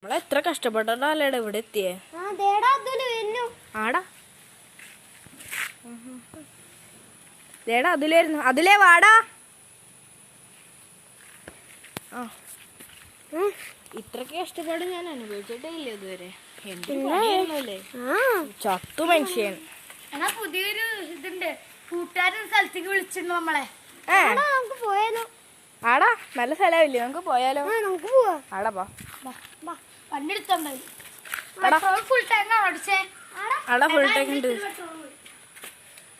നമ്മളെത്ര കഷ്ടപ്പെട്ടാലേ ഇവിടെ എത്തിയേ. ആടാ ദേടാ അതിലായിരുന്നു. അതിലേ വാടാ. ഇത്രക്ക് കഷ്ടപ്പാട് ഞാൻ അനുഭവിച്ചിട്ടേ ഇല്ല ഇതുവരെ. എന്തില്ലേ ചത്തു മനുഷ്യൻ. പുതിയൊരു ഇതുണ്ട്, കൂട്ടുകാരൻ സ്ഥലത്തേക്ക് വിളിച്ചിരുന്നു നമ്മളെ. ആടാ നല്ല സ്ഥലമില്ലേ, നമുക്ക് പോയാലോ? നമുക്ക് പോവാ. ആടാ പോ. വണ്ടിയെടുത്തോണ്ടായി. ആടാ ഫുൾ ടാങ്ക് അടിച്ചേ. ആടാ ഫുൾ ടാങ്ക് ഉണ്ട്.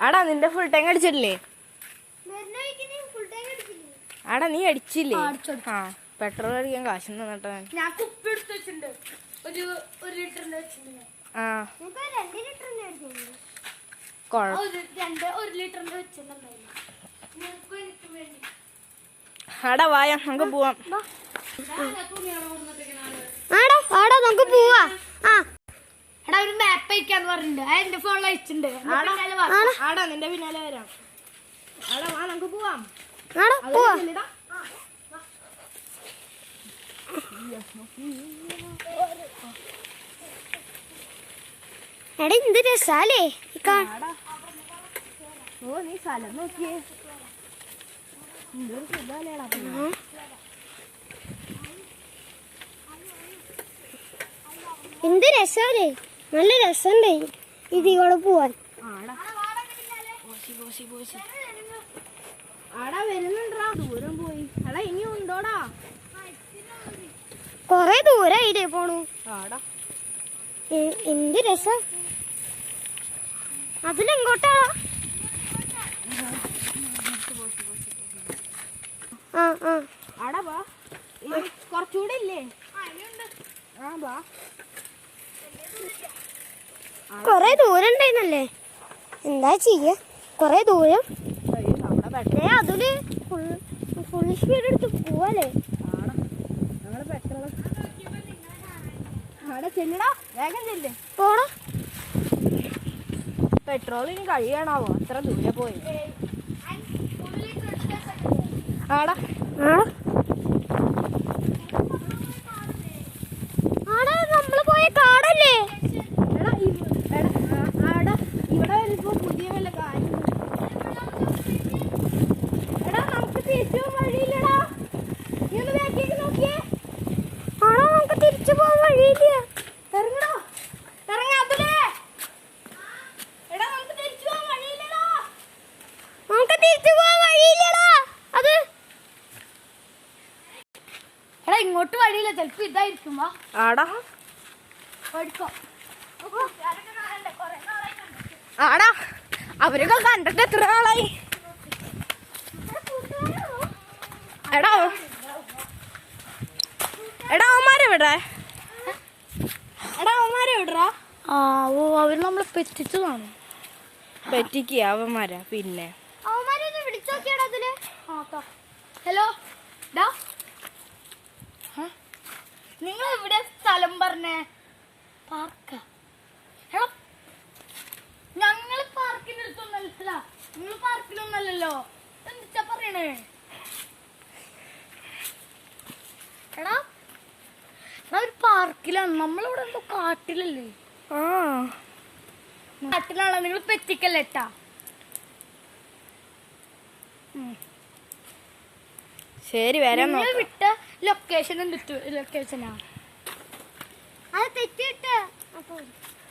ആടാ നിന്റെ ഫുൾ ടാങ്ക് അടിച്ചിട്ടില്ലേ? ആടാ നീ അടിച്ചില്ലേ? ആ പെട്രോൾ അടിക്കാൻ കാശ് തന്നിട്ട് ഞാൻ കുപ്പി എടുത്ത് വെച്ചിട്ടുണ്ട്. ഒരു ലിറ്ററിന്റെ വെച്ചിട്ടുണ്ട്. ആ 1 ലിറ്ററിന്റെ വെച്ചിട്ടുണ്ടായിരുന്നു. ആടാ വായ നമുക്ക് പോവാം. നമുക്ക് പോവാ. എടാ ഒരു മാപ്പ് അയക്കാന്ന് പറഞ്ഞിട്ടുണ്ട്. എന്റെ ഫോണിൽ അയച്ചിട്ടുണ്ട്. ആടാ നിന്റെ പിന്നാലെ വരാം. ആടാ വാ നമുക്ക് പോവാം. എടാ എന്ത് രസാലേ. ഓ നീ സ്ഥലം നോക്കിയേ, എന്തൊരു സുഖാലേടാ. എന്ത് രസാലേ, നല്ല രസണ്ടേ ഇതികൂടെ പോവാൻ. ആടാ വരുന്നുണ്ടാ, ദൂരം പോയി. എടാ ഇനി ഉണ്ടോടാ? കൊറേ ദൂരായില്ലേ പോണു. ആടാ എന്ത് രസം. അതിലെങ്കോട്ടാ? ആടാ വാ, കുറച്ചുകൂടെ ഇല്ലേ? ആ വാ. കൊറേ ദൂരം ഉണ്ടായിരുന്നല്ലേ, എന്താ ചെയ്യ? കൊറേ ദൂരം. അതില് ഫുൾ സ്പീഡ് എടുത്ത് പോവാല്ലേ. ചെല്ലടാ, വേഗം ചെല്ലേ. പോടാ. പെട്രോൾ ഇനി കഴിയണാവോ, അത്ര ദൂരെ പോയി. ആടാ നമ്മള് പോയ കാടല്ലേ. ആടാ ഇവിടെ വരുമ്പോ പുതിയ വല്ല കാര്യം. എടാ നമുക്ക് തിരിച്ചു വഴിയില്ലടാ. നീ ഒന്ന് ബാക്കിലേക്ക് നോക്കിയേ. നമുക്ക് തിരിച്ചു പോവാൻ വഴിയില്ല. ഇറങ്ങടാ, ഇറങ്ങാത്തേ. എടാ നമുക്ക് തിരിച്ചു പോവാൻ വഴിയില്ലടാ. നമുക്ക് തിരിച്ചു പോവാൻ വഴിയില്ലടാ. അത് എടാ ഇങ്ങോട്ട് വഴിയില്ല, ചിലപ്പോ ഇതായിരിക്കും. ആടാ ആടാ അവരൊക്കെ കണ്ടിട്ട് എത്ര നാളായി. എടാ അവന്മാരെവിടാ? അവര് നമ്മളെ പറ്റിച്ചു കാണും. പറ്റിക്കുക അവന്മാരാ. പിന്നെ അവന്മാരെ വിളിച്ചു നോക്കിയാടാ അതില്. ഹലോ നിങ്ങൾ ഇവിടെ സ്ഥലം പറഞ്ഞേ? പാർക്ക്. ഞങ്ങള് പാർക്കിന്റെ അടുത്തൊന്നല്ല. നിങ്ങൾ പാർക്കിലൊന്നല്ലോ. എന്താ പറയണേ? എടാ ഒരു പാർക്കിലാണ്. നമ്മളിവിടെ എന്തോ കാട്ടിലല്ലേ. കാട്ടിലാണോ? നിങ്ങൾ പറ്റിക്കല്ലേട്ടാ. ശരി വരാം. വിട്ട ലൊക്കേഷൻ ലൊക്കേഷനാ അത് തെറ്റിട്ട്.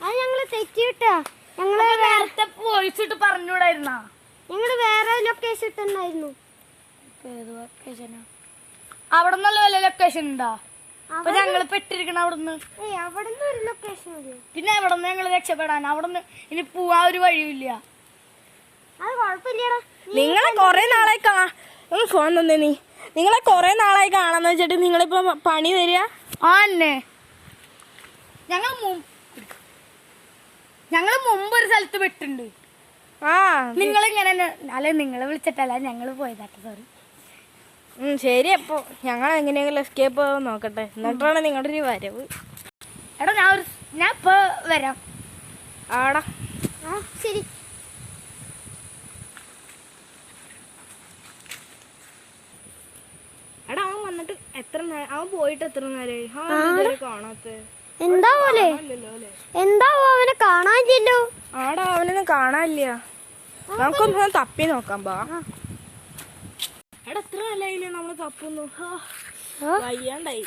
അത് ഞങ്ങള് തെറ്റിട്ടാ. ഞങ്ങള് നേരത്തെ വോയിസ് ഇട്ട് പറഞ്ഞൂടായിരുന്ന. ഞങ്ങള് വേറെ ലൊക്കേഷൻ ഇട്ടുണ്ടായിരുന്നു. ഏത് ലൊക്കേഷനാ? അവിടെ നിന്നല്ല വല്ല ലൊക്കേഷൻ ഉണ്ടോ? അപ്പൊ ഞങ്ങള് പെട്ടിരിക്കണ അവിടുന്ന്. അവിടുന്ന് ഒരു ലൊക്കേഷൻ മതി. പിന്നെ എവിടെ നിന്ന് ഞങ്ങള് രക്ഷപ്പെടാൻ? അവിടുന്ന് ഇനി പോവാ ഒരു വഴിയില്ല. അത് കുഴപ്പമില്ലടാ. നിങ്ങളെ കൊറേ നാളായി ഫോൺ തന്നെ. നിങ്ങളെ കൊറേ നാളായി കാണാന്ന് വെച്ചിട്ട് നിങ്ങളിപ്പോ പണി തരിക? ആന്നെ ഞങ്ങള് മുമ്പ് ഒരു സ്ഥലത്ത് വിട്ടുണ്ട്. നിങ്ങളിങ്ങനെ അല്ലെ, നിങ്ങളെ വിളിച്ചിട്ടല്ല ഞങ്ങള് പോയതാട്ടെ. സോറി. ശരി, അപ്പൊ ഞങ്ങൾ എങ്ങനെയെങ്കിലും എസ്കേപ്പ് നോക്കട്ടെ, എന്നിട്ടാണ് നിങ്ങളുടെ ഒരു വരവ്. എടാ ഞാൻ ഇപ്പൊ വരാം. ആടാ ശരി. എടാ അവൻ വന്നിട്ട് അവൻ പോയിട്ട് എത്ര നേരമായി കാണാത്ത എന്താ പോലെ എന്താ അവനെ കാണാനില്ലല്ലോ. ആടാ അവനൊന്നും കാണാനില്ല. നമുക്കൊന്ന് തപ്പി നോക്കാം ബാ. എടാ എത്ര നല്ലായില്ലേ നമ്മള് തപ്പുന്നു. വയ്യാണ്ടായി.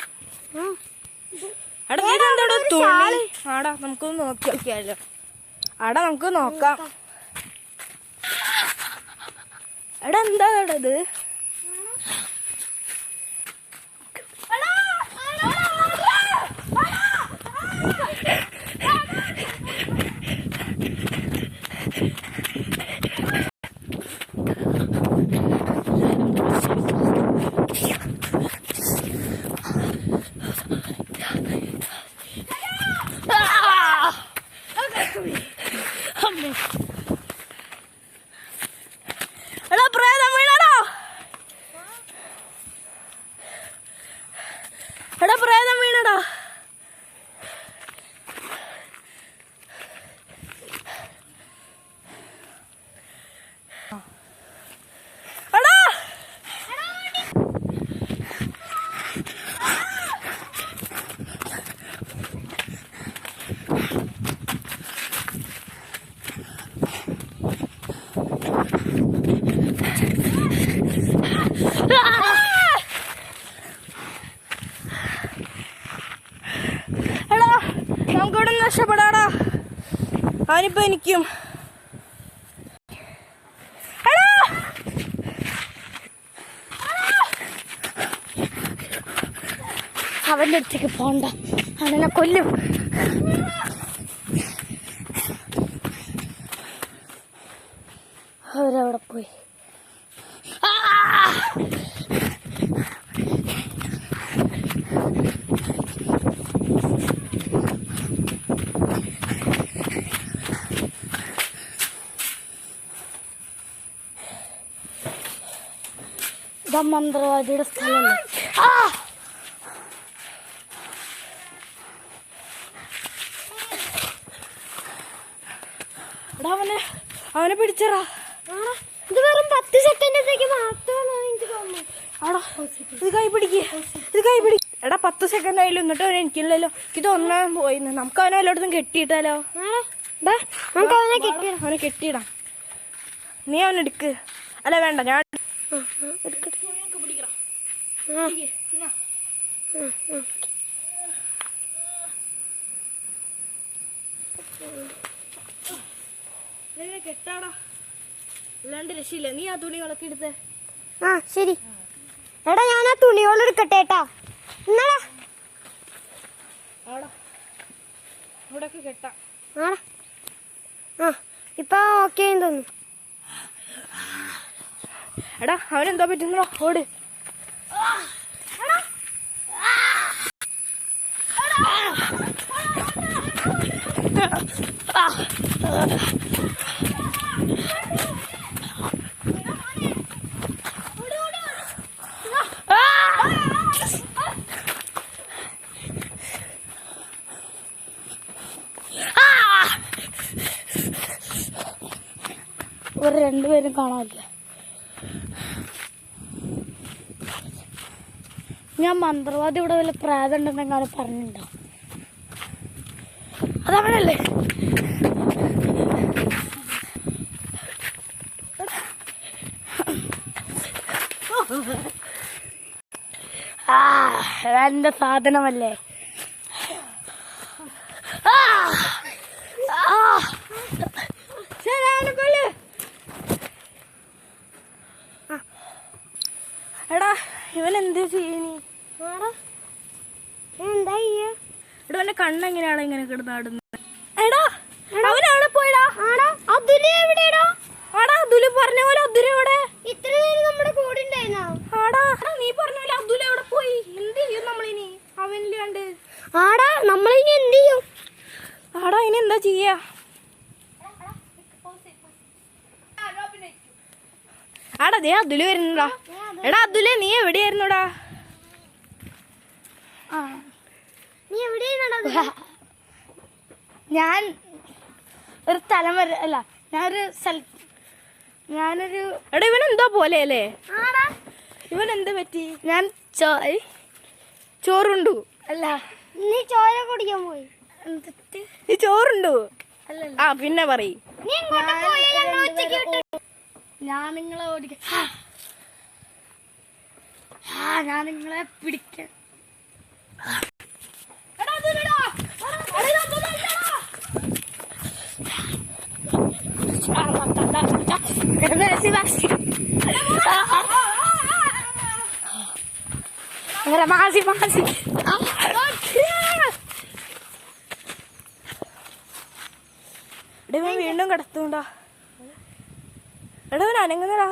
എടാ ഇതെന്താ തുണി? ആടാ നമുക്കൊന്ന് നോക്കി നോക്കിയാലോ. ആടാ നമുക്ക് നോക്കാം. എടാ എന്താ ഇത്? എടാ പ്രേതം വീണടാ. എടാ പ്രേതം വീണടാ. എടാ എടാ നമുക്കിവിടെ നഷ്ടപ്പെടാടാ. അവനിപ്പോ എനിക്കും അവന്റെ അടുത്തേക്ക് പോണ്ട, അവനെ കൊല്ലും. അവരവിടെ പോയി. ഇതാ മന്ത്രവാദിയുടെ സ്ഥലമല്ലേ. എടാ അവനെ പിടിച്ചറാ. ഇത് വെറും 10 സെക്കൻഡത്തേക്ക് മാത്രമാണ് എനിക്ക് തോന്നുന്നു. ആടാ ഇത് കൈ പിടിക്ക്, ഇത് കൈ പിടി. എടാ 10 സെക്കൻഡ് ആയാലും എന്നിട്ട് അവൻ എനിക്കില്ലല്ലോ. ഇത് ഒന്നാം പോയിന്ന്. നമുക്ക് അവനെ എല്ലായിടത്തും കെട്ടിയിട്ടാലോ. അവനെ കെട്ടിയിടാം. നീ അവനെടുക്ക്. അല്ല വേണ്ട, ഞാൻ കെട്ടാടാ, അല്ലാണ്ട് രക്ഷയില്ല. നീ ആ തുണികളൊക്കെ എടുത്തേ. ശരി. എടാ ഞാൻ ആ തുണിയോളം എടുക്കട്ടെ കേട്ടാ. എന്നാടാ ആടാ ഇവിടൊക്കെ കെട്ടാം. ഇപ്പൊ ഓക്കെ തോന്നുന്നു. എടാ അവനെന്താ പറ്റുന്നോ? ഓട്. ഒരു രണ്ടുപേരും കാണാനില്ല. ഞാൻ മന്ത്രവാദി ഇവിടെ വല്ല പ്രായം ഉണ്ടെന്നെങ്ങാനും പറഞ്ഞിട്ടുണ്ടോ? അതവനല്ലേ? എന്റെ സാധനമല്ലേ. എടാ ഇവൻ എന്ത് ചെയ്യണി? എന്താ എടാ അവന്റെ കണ്ണെങ്ങനെയാണ് ഇങ്ങനെ കിടന്നാടുന്നത്? എടാ അവനവിടെ പോയിടാ. എവിടെയാടാ? ആടാ അതുല് പറഞ്ഞ പോലെ അതുല് എവിടെ? ഇത്ര നേരം നമ്മുടെ കൂടെ ഉണ്ടായിരുന്നോ? ആടാ നീ പറഞ്ഞ പോലെ അതുല് എവിടെ പോയി? എന്ത് ചെയ്യും നമ്മളിനി അവനില്ലാണ്ട്? ആടാ നമ്മളിനി എന്ത് ചെയ്യും? ആടാ ഇനി എന്താ ചെയ്യാ? ആടാ ദേ അതുല് വരുന്നുടാ. എടാ അതുല് നീ എവിടെയായിരുന്നുടാ? നീ എവിടെയാ? ഞാൻ ഒരു സ്ഥലം വരെ അല്ല, ഞാനൊരു എടാ ഇവൻ എന്താ പോലെ അല്ലേ? ഇവൻ എന്ത് പറ്റി? ഞാൻ ചോറുണ്ടു അല്ല നീ ചോര കുടിക്കാൻ പോയി ഈ ചോറുണ്ടു അല്ലല്ല ആ പിന്നെ പറയ് നീ ഇങ്ങോട്ട് പോയി ഞങ്ങൾ ഉച്ചയ്ക്ക് വിട്ടു ഞാൻ നിങ്ങളെ ഓടിക്കാൻ ഞാൻ നിങ്ങളെ പിടിക്കാൻ മാസി മാസി എടാ വീണ്ടും കിടത്തുണ്ടാ എടാ അവൻ അനങ്ങുന്നടാ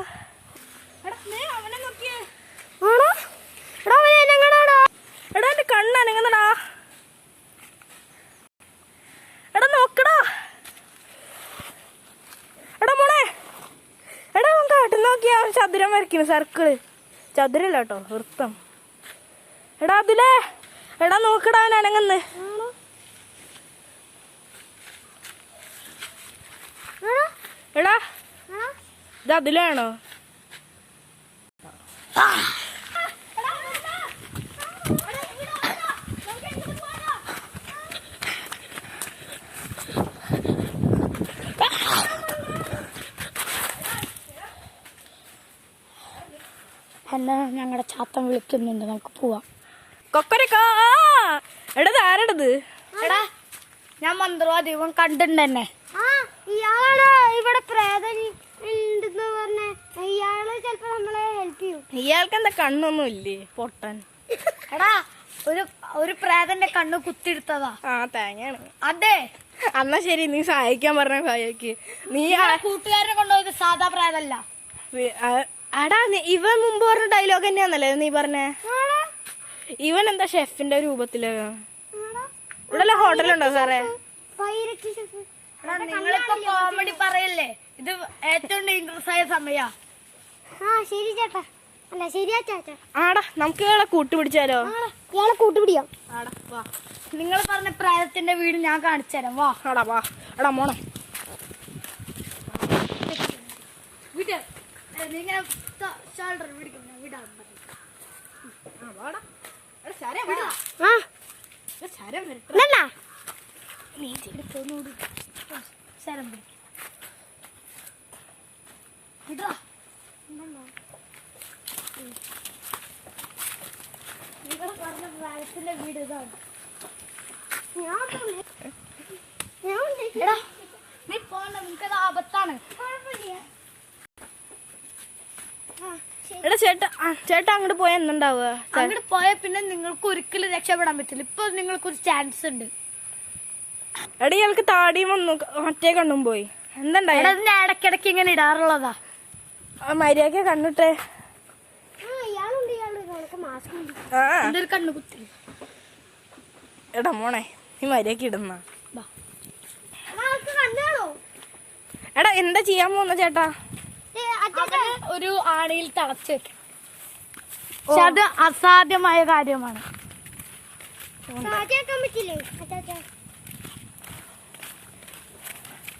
എടാ എന്റെ കണ്ണ് അനങ്ങുന്നടാ എടാ നോക്കടാ എടാ മോളെ എടാ അവൻ കാട്ടിൽ നോക്കിയാ അവൻ ചതുരം വരയ്ക്കുന്നു സർക്കിള് ചതുരല്ല കേട്ടോ വൃത്തം എടാ അതിലേ എടാ നോക്കടാ അവൻ അനങ്ങുന്ന് എടാ ഇത് അതിലാണോ എന്നെ ഞങ്ങളുടെ ചാത്തൻ വിളിക്കുന്നുണ്ട് നമുക്ക് പോവാം കൊക്കരക്കാ എടാ ആരടത് എടാ ഞാൻ മന്ത്രവാദി ഇവൻ കണ്ടിട്ടുണ്ട് എന്നെ ഇയാളാണ് ഇവിടെ പ്രേതം ഉണ്ടെന്ന് പറഞ്ഞ ഇയാള് ചിലപ്പോ നമ്മളെ ഹെൽപ്പ് ചെയ്യും ഇയാൾക്ക് എന്താ കണ്ണൊന്നും ഇല്ലേ പൊട്ടാൻ എടാ ഒരു പ്രേതന്റെ കണ്ണ് കുത്തിയെടുത്തതാ ആ തേങ്ങയാണ് അതെ എന്നാ ശരി നീ സഹായിക്കാൻ പറഞ്ഞ സഹായിക്ക് നീ കൂട്ടുകാരനെ കൊണ്ടുപോയത് സാധാ പ്രേതല്ല അടാ ഇവൻ മുമ്പ് പറഞ്ഞ ഡയലോഗ് തന്നെയാന്നല്ലേ നീ പറഞ്ഞേ ഇവൻ എന്താ ഷെഫിന്റെ രൂപത്തില് ഇവിടെ ഹോട്ടലുണ്ടോ സാറേ നിങ്ങളിപ്പോ കോമഡി പറയല്ലേ ഇത് ഏറ്റവും ഡേഞ്ചറസ് ആയ സമയാ ശരി ചേട്ടാ അല്ല ശരിയാ ചേട്ടാ ആടാ നമുക്ക് ഇയാളെ കൂട്ടുപിടിച്ചാലോ ഇയാളെ കൂട്ടുപിടിക്കാം ആടാ വാ നിങ്ങൾ പറഞ്ഞ പ്രായത്തിന്റെ വീട് ഞാൻ കാണിച്ചു തരാം വാ ആടാ വാ എടാ മോണെ വിട് നിങ്ങൾ ഷോൾഡർ പിടിക്കണം വിടാൻ നീ എടുത്തോന്നോട് ശരം പിടിക്കും വിടാ നിങ്ങൾ പറഞ്ഞ പ്രായത്തിന്റെ വീട് ഇതാണ് നീ പോണ്ട നിനക്കത് ആപത്താണ് എടാ ചേട്ടാ അങ്ങോട്ട് പോയാ എന്തുണ്ടാവുക അങ്ങോട്ട് പോയാൽ പിന്നെ നിങ്ങൾക്ക് ഒരിക്കലും രക്ഷപ്പെടാൻ പറ്റില്ല ഇപ്പൊ നിങ്ങൾക്കൊരു ചാൻസ് ഉണ്ട് എടാ ഇയാൾക്ക് താടിയും വന്നു മറ്റേ കണ്ണും പോയി എന്തുണ്ടായി ഇടക്കിടക്ക് ഇങ്ങനെ ഇടാറുള്ളതാ മര്യാദക്ക് കണ്ണിട്ടേ എന്തൊരു കണ്ണു കുത്തി എടാ മോണെ നീ മര്യാദക്ക് ഇടുന്ന എടാ എന്താ ചെയ്യാൻ പോകുന്ന ചേട്ടാ ഒരു ആണിയിൽ തളച്ചു വെക്കും പക്ഷെ അത് അസാധ്യമായ കാര്യമാണ്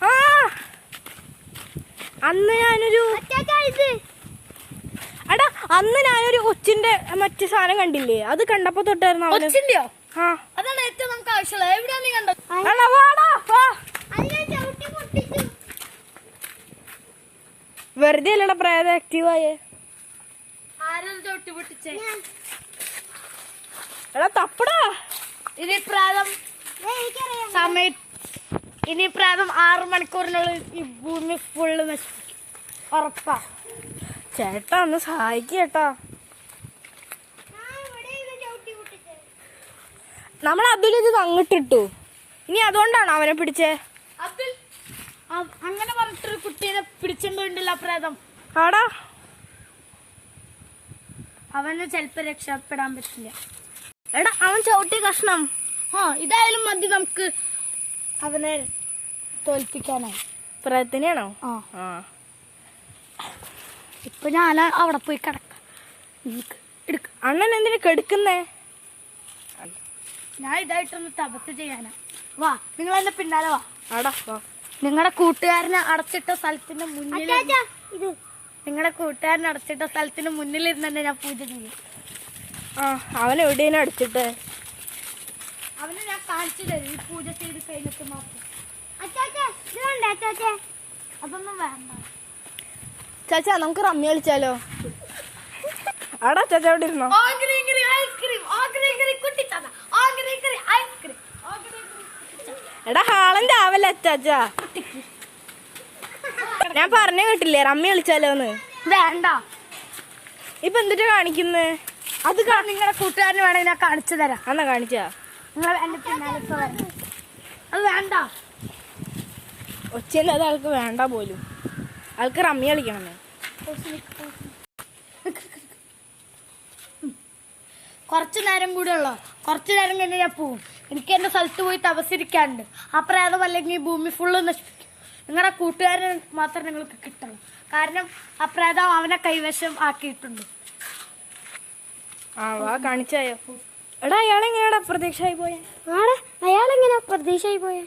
ആ അന്ന് ഞാനൊരു എടാ അന്ന് ഞാനൊരു കൊച്ചിന്റെ മറ്റു സാധനം കണ്ടില്ലേ അത് കണ്ടപ്പോ തൊട്ടായിരുന്നു കൊച്ചിന്റെയോ ആ അതാണ് ഏറ്റവും നമുക്ക് ആവശ്യമുള്ളത് എവിടെയാ നീ കണ്ടത് വെറുതെ അല്ലടാ പ്രേതം ആക്റ്റീവായേ ആരും ചവിട്ടി പൊട്ടിച്ചേ എടാ തപ്പടാ ഇനി പ്രായം സമയം ഇനി പ്രായം 6 മണിക്കൂറിനുള്ളിൽ ഈ ഭൂമി ഫുള്ള് നശിപ്പിക്കും ഉറപ്പാ ചേട്ടാ ഒന്ന് സഹായിക്കേട്ടാ നമ്മൾ അതിലിത് തങ്ങിട്ടിട്ടു ഇനി അതുകൊണ്ടാണ് അവനെ പിടിച്ചേ അതിൽ അങ്ങനെ പറഞ്ഞിട്ടൊരു കുട്ടീനെ പിടിച്ചിട്ടുണ്ടല്ലോ പ്രേതം ആടാ അവന് ചിലപ്പോ രക്ഷപ്പെടാൻ പറ്റില്ല എടാ അവൻ ചവിട്ടി കഷ്ണം ഇതായാലും മതി നമുക്ക് അവനെ തോൽപ്പിക്കാനായി പ്രേതത്തിനെയാണോ ആ ഇപ്പൊ ഞാൻ അവിടെ പോയി കിടക്കാം അണ്ണൻ എന്തിനു കെടുക്കുന്നേ ഞാൻ ഇതായിട്ടൊന്ന് തപത്ത് ചെയ്യാനാ വാ നിങ്ങൾ എന്നെ പിന്നാലെ വാ ആടാ വാ നിങ്ങളുടെ കൂട്ടുകാരനെ അടച്ചിട്ട സ്ഥലത്തിന്റെ മുന്നിൽ നിങ്ങളുടെ കൂട്ടുകാരനെ അടച്ചിട്ട സ്ഥലത്തിന് മുന്നിൽ ഇരുന്ന് തന്നെ ഞാൻ പൂജ ചെയ്യും ആ അവൻ എവിടെയാണ് അടിച്ചിട്ട്? അവനെ ഞാൻ കാണിച്ചു തരും ഈ പൂജ ചെയ്ത് കഴിഞ്ഞിട്ട് മാത്രം. ഇത് വേണ്ട അച്ചാച്ചേ, അതൊന്നും വേണ്ട. ചാച്ചാ നമുക്ക് റമ്മി കളിച്ചാലോ? ആടാ ചാച്ച അവിടെ ഇരുന്നോ? എടാ ഹാളന്റെ ആവല്ലേ ചാച്ചാ, ഞാൻ പറഞ്ഞു കേട്ടില്ലേ റമ്മി കളിച്ചാലോന്ന്? വേണ്ട. ഇപ്പൊ എന്തിട്ടാ കാണിക്കുന്നേ? അത് നിങ്ങളെ കൂട്ടുകാരന് വേണമെങ്കിൽ ഞാൻ കാണിച്ചു തരാം. എന്നാ കാണിച്ചാ? നിങ്ങൾ എന്റെ പിന്നാലെ ഇപ്പൊ വരണം. അത് വേണ്ട. ഒച്ചയില്ല, അത് ആൾക്ക് വേണ്ട പോലും. ആൾക്ക് റമ്മി കളിക്കണമേ. കുറച്ചു നേരം കൂടെ ഉള്ളോ, കുറച്ചു നേരം കഴിഞ്ഞ് ഞാൻ പോവും. എനിക്ക് എന്റെ സ്ഥലത്ത് പോയി തപസ്സിരിക്കാനുണ്ട്. ആ പ്രേതം അല്ലെങ്കിൽ ഭൂമി ഫുള്ള് നശിപ്പിക്കും. നിങ്ങളുടെ കൂട്ടുകാരൻ മാത്രം നിങ്ങൾക്ക് കിട്ടണം. കാരണം ആ പ്രേതം അവനെ കൈവശം ആക്കിയിട്ടുണ്ട്. ആ വാ കാണിച്ചായോ? എടാ അയാളെങ്ങനെയാടാ അപ്രതീക്ഷയായി പോയെ? അയാളെങ്ങനെ പ്രതീക്ഷയായി പോയെ?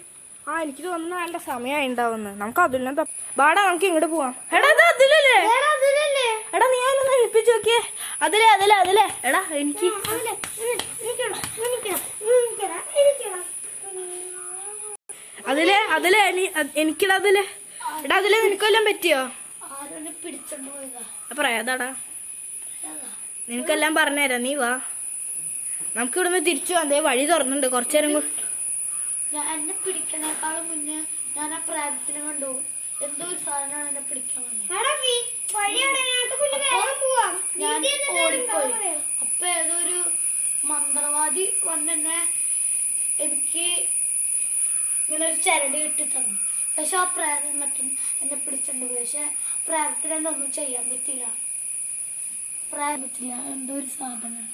ആ എനിക്ക് തോന്നുന്നു അയാളുടെ സമയമായി ഉണ്ടാവുന്നു. നമുക്ക് അതിലും ബാടാ നമുക്ക് ഇങ്ങോട്ട് പോവാം. എടാ ഇത് അതിലല്ലേ? എടാ നീ ഞാനൊന്ന് ഏൽപ്പിച്ചു നോക്കിയേ. അതിലേ അതിലേ അതിലേ. എടാ എനിക്ക് അതിലേ അതിലേ എനിക്കിടാ അതിലേ. എടാ അതിലേ നിനക്കെല്ലാം പറ്റിയോ? ആരോനെ പിടിച്ചോണ്ട് പോയതാ. പ്രേതാടാ, നിനക്കെല്ലാം പറഞ്ഞുതരാം. നീ വാ, നമുക്ക് ഇവിടുന്ന് തിരിച്ചു വന്നേ. വഴി തുറന്നുണ്ട്. കുറച്ചേരം കൂടി. എന്നെ പിടിക്കണേക്കാളും മുന്നേ ഞാൻ ആ പ്രേതത്തിനെ കണ്ടു. എന്തോ ഒരു സാധനമാണ് എന്നെ പിടിക്കാൻ വന്നത്. ഞാൻ ഓടിപ്പോയി. അപ്പൊ ഏതൊരു മന്ത്രവാദി വന്നെന്നെ എനിക്ക് ഇങ്ങനെ ഒരു ചരട് കിട്ടി തന്നു. പക്ഷെ ആ പ്രേതം മറ്റും എന്നെ പിടിച്ചോണ്ട് പോയി. പക്ഷെ പ്രേതത്തിന് എന്തൊന്നും ചെയ്യാൻ പറ്റില്ല. പറ്റില്ല, എന്തോ ഒരു സാധനമാണ്.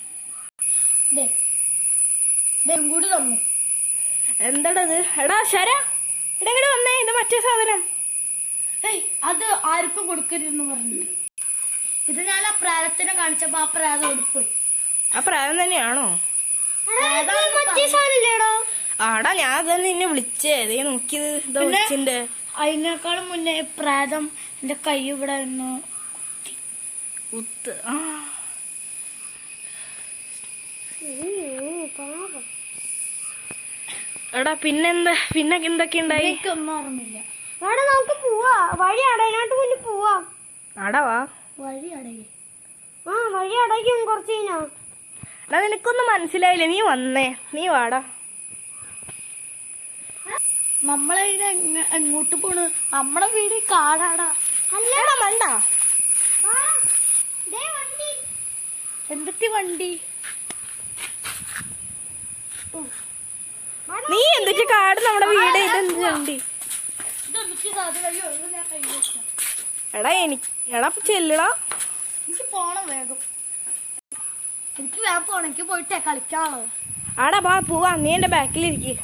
കൂടി തന്നു. എന്താടത്? എടാ ശര ഇടങ്ങടെ വന്നേ. ഇത് മറ്റേ സാധനം. അത് ആർക്കും കൊടുക്കരുതെന്ന് പറഞ്ഞിട്ട് ഇത് ഞാൻ ആ പ്രേതത്തിനെ കാണിച്ചപ്പോ ആ പ്രേതം ഓടിപ്പോയി. ആ പ്രേതം തന്നെയാണോ? ആടാ ഞാൻ തന്നെ നിന്നെ വിളിച്ചേ. അതേ നോക്കിയത് വിളിച്ചിണ്ട്. അതിനേക്കാളും മുന്നേ പ്രേതം എന്റെ കൈ ഇവിടെ നിന്ന് കുത്ത്. എടാ പിന്നെന്താ? പിന്നെ എന്തൊക്കെ ഉണ്ടായി? എനിക്കൊന്നും ഓർമ്മയില്ല. നമുക്ക് പോവാ. വഴി അടയിലോട്ട് മുന്നിൽ പോവാം. ആടാ വാ. വഴി അടയും. വഴി അടയ്ക്കും കുറച്ച് കഴിഞ്ഞാ. എടാ നിനക്കൊന്നും മനസ്സിലായില്ലേ? നീ വന്നേ. നീ വാടാ. നമ്മളതിനെ എങ്ങോട്ട് പോണ്? നമ്മളെ വീട് കാടാടാ. അല്ലടാ മണ്ട. എന്തൊക്കെ വണ്ടി? നീ എന്തൊക്കെ കാട് നമ്മുടെ വീട്. ഇതെന്ത് വണ്ടി? എടാ എടാ ചെല്ലടാ. എനിക്ക് പോണം വേഗം. എനിക്ക് വേഗം പോണം. എനിക്ക് പോയിട്ടേ കളിക്കാനുള്ളത്. ആടാ വാ പോവാ. നീ എന്റെ ബാക്കിലിരിക്കും.